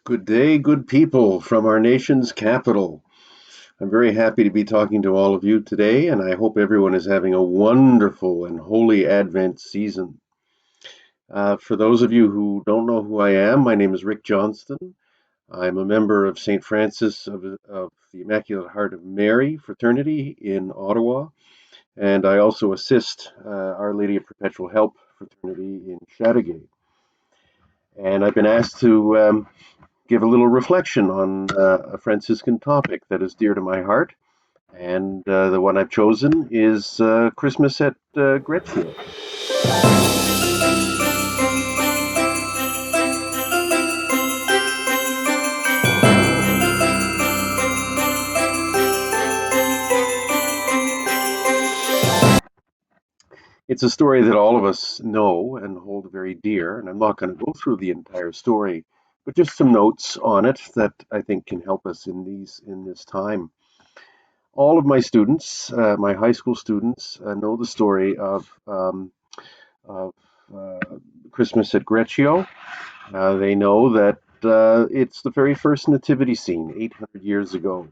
Good day, good people from our nation's capital. I'm very happy to be talking to all of you today, and I hope everyone is having a wonderful and holy Advent season. For those of you who don't know who I am, my name is Rick Johnston. I'm a member of St. Francis of the Immaculate Heart of Mary Fraternity in Ottawa, and I also assist Our Lady of Perpetual Help Fraternity in Chateauguay. And I've been asked to give a little reflection on a Franciscan topic that is dear to my heart. And the one I've chosen is Christmas at Greccio. It's a story that all of us know and hold very dear, and I'm not going to go through the entire story, but just some notes on it that I think can help us in this time. All of my students, my high school students, know the story of uh, Christmas at Greccio. They know that it's the very first nativity scene 800 years ago.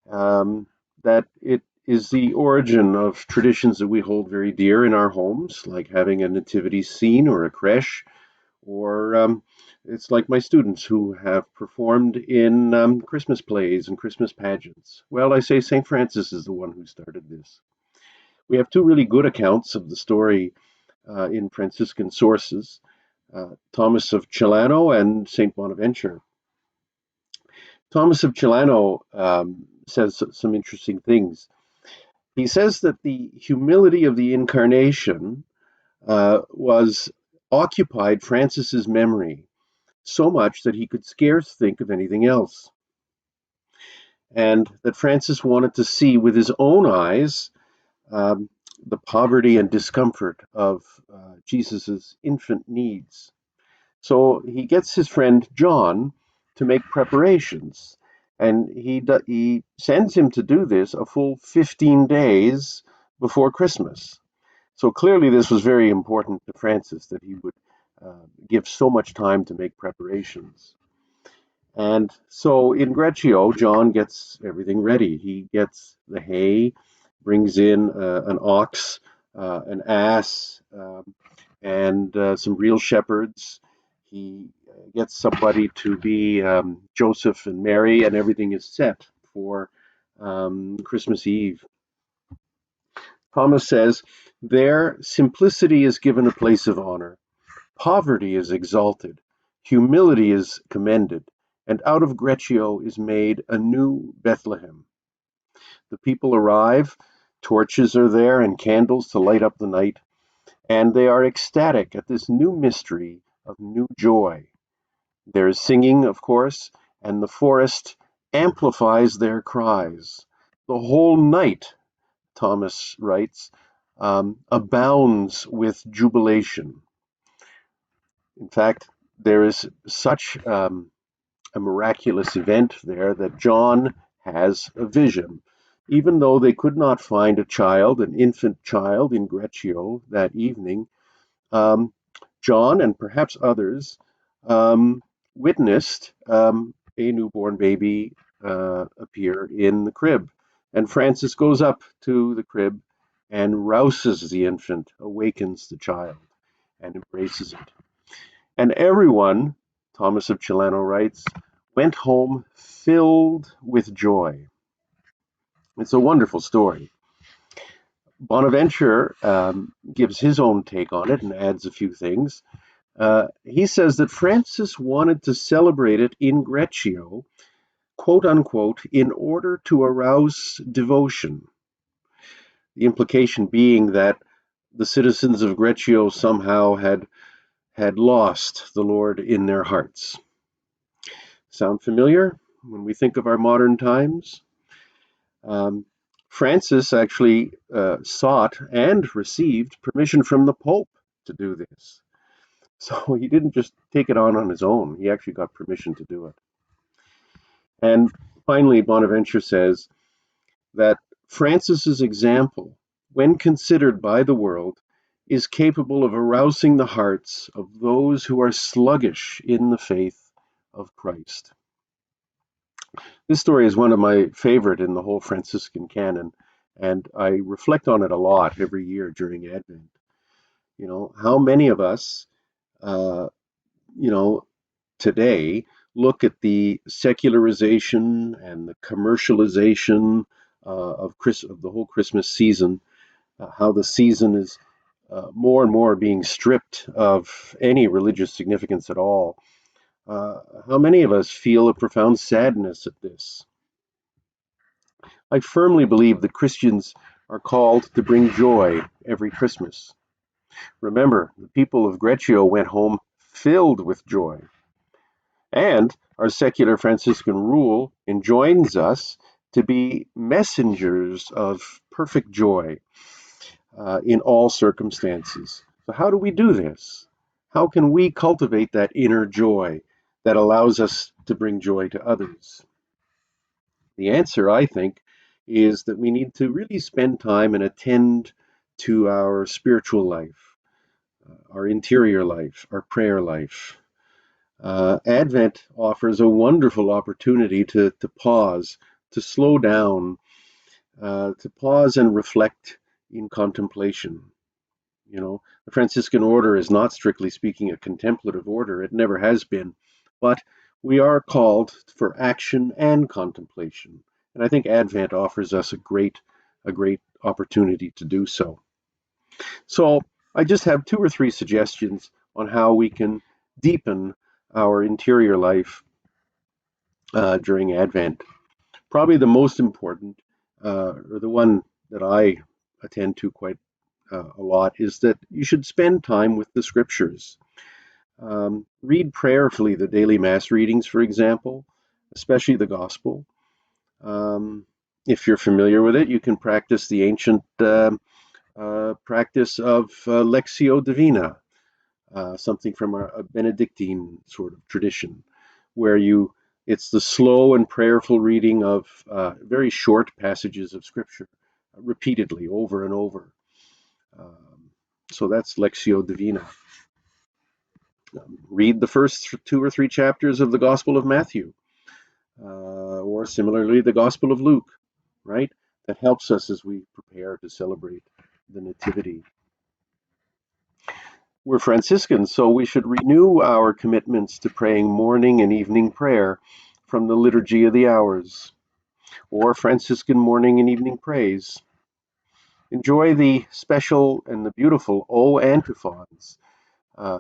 That it is the origin of traditions that we hold very dear in our homes, like having a nativity scene or a creche, or it's like my students who have performed in Christmas plays and Christmas pageants. Well, I say St. Francis is the one who started this. We have two really good accounts of the story in Franciscan sources, Thomas of Celano and St. Bonaventure. Thomas of Celano says some interesting things. He says that the humility of the incarnation was occupied Francis's memory so much that he could scarce think of anything else, and that Francis wanted to see with his own eyes um, the poverty and discomfort of Jesus's infant needs. So he gets his friend John to make preparations, and he sends him to do this a full 15 days before Christmas. So clearly, this was very important to Francis that he would give so much time to make preparations. And so in Greccio, John gets everything ready. He gets the hay, brings in an ox, an ass, and some real shepherds. He gets somebody to be Joseph and Mary, and everything is set for Christmas Eve. Thomas says, there simplicity is given a place of honor, poverty is exalted, humility is commended, and out of Greccio is made a new Bethlehem. The people arrive, torches are there and candles to light up the night, and they are ecstatic at this new mystery of new joy. There is singing, of course, and the forest amplifies their cries. The whole night, Thomas writes, abounds with jubilation. In fact, there is such a miraculous event there that John has a vision. Even though they could not find a child, an infant child in Greccio that evening, um, John and perhaps others witnessed a newborn baby appear in the crib. And Francis goes up to the crib and rouses the infant, awakens the child, and embraces it. And everyone, Thomas of Celano writes, went home filled with joy. It's a wonderful story. Bonaventure gives his own take on it and adds a few things. He says that Francis wanted to celebrate it in Greccio, quote unquote, in order to arouse devotion. The implication being that the citizens of Greccio somehow had lost the Lord in their hearts. Sound familiar when we think of our modern times? Francis actually sought and received permission from the Pope to do this. So he didn't just take it on his own. He actually got permission to do it. And finally, Bonaventure says that Francis's example, when considered by the world, is capable of arousing the hearts of those who are sluggish in the faith of Christ. This story is one of my favorite in the whole Franciscan canon, and I reflect on it a lot every year during Advent. How many of us, uh, you know, today look at the secularization and the commercialization of the whole Christmas season, how the season is more and more being stripped of any religious significance at all. How many of us feel a profound sadness at this? I firmly believe that Christians are called to bring joy every Christmas. Remember, the people of Greccio went home filled with joy. And our secular Franciscan rule enjoins us to be messengers of perfect joy in all circumstances. So, how do we do this? How can we cultivate that inner joy that allows us to bring joy to others? The answer, I think, is that we need to really spend time and attend to our spiritual life, our interior life, our prayer life. Advent offers a wonderful opportunity to pause, to slow down, to pause and reflect in contemplation. The Franciscan order is not strictly speaking a contemplative order. It never has been. But we are called for action and contemplation. And I think Advent offers us a great opportunity to do so. So I just have 2 or 3 suggestions on how we can deepen our interior life during Advent. Probably the most important, or the one that I attend to quite a lot, is that you should spend time with the scriptures. Read prayerfully the daily Mass readings, for example, especially the Gospel. If you're familiar with it, you can practice the ancient practice of Lectio Divina, something from a Benedictine sort of tradition, where it's the slow and prayerful reading of very short passages of Scripture, repeatedly over and over. So that's Lectio Divina. Read the first 2 or 3 chapters of the Gospel of Matthew, or similarly the Gospel of Luke, right? That helps us as we prepare to celebrate the Nativity. We're Franciscans, so we should renew our commitments to praying morning and evening prayer from the Liturgy of the Hours, or Franciscan morning and evening praise. Enjoy the special and the beautiful O antiphons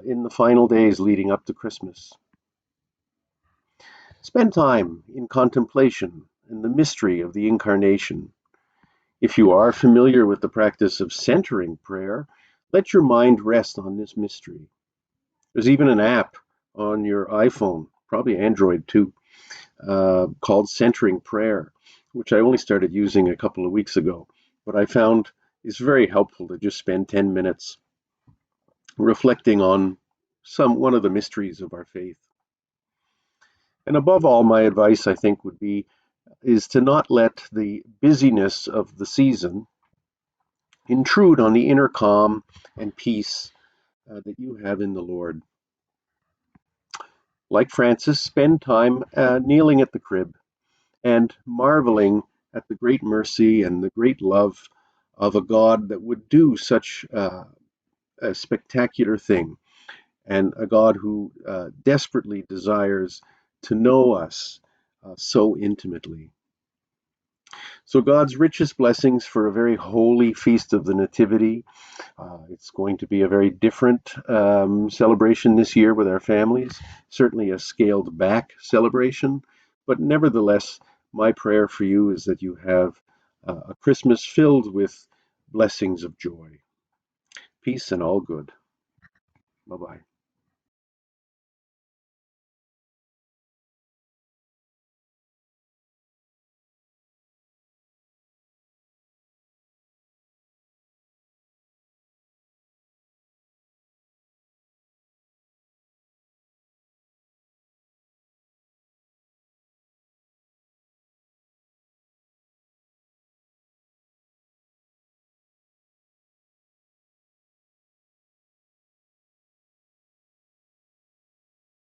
in the final days leading up to Christmas. Spend time in contemplation and the mystery of the Incarnation. If you are familiar with the practice of centering prayer, let your mind rest on this mystery. There's even an app on your iPhone, probably Android too, called Centering Prayer, which I only started using a couple of weeks ago, but I found is very helpful to just spend 10 minutes reflecting on one of the mysteries of our faith. And above all, my advice, I think, is to not let the busyness of the season intrude on the inner calm and peace that you have in the Lord. Like Francis, spend time kneeling at the crib and marveling at the great mercy and the great love of a God that would do such a spectacular thing, and a God who desperately desires to know us so intimately. So God's richest blessings for a very holy feast of the Nativity. It's going to be a very different celebration this year with our families, certainly a scaled back celebration, but nevertheless, my prayer for you is that you have a Christmas filled with blessings of joy. Peace and all good. Bye-bye.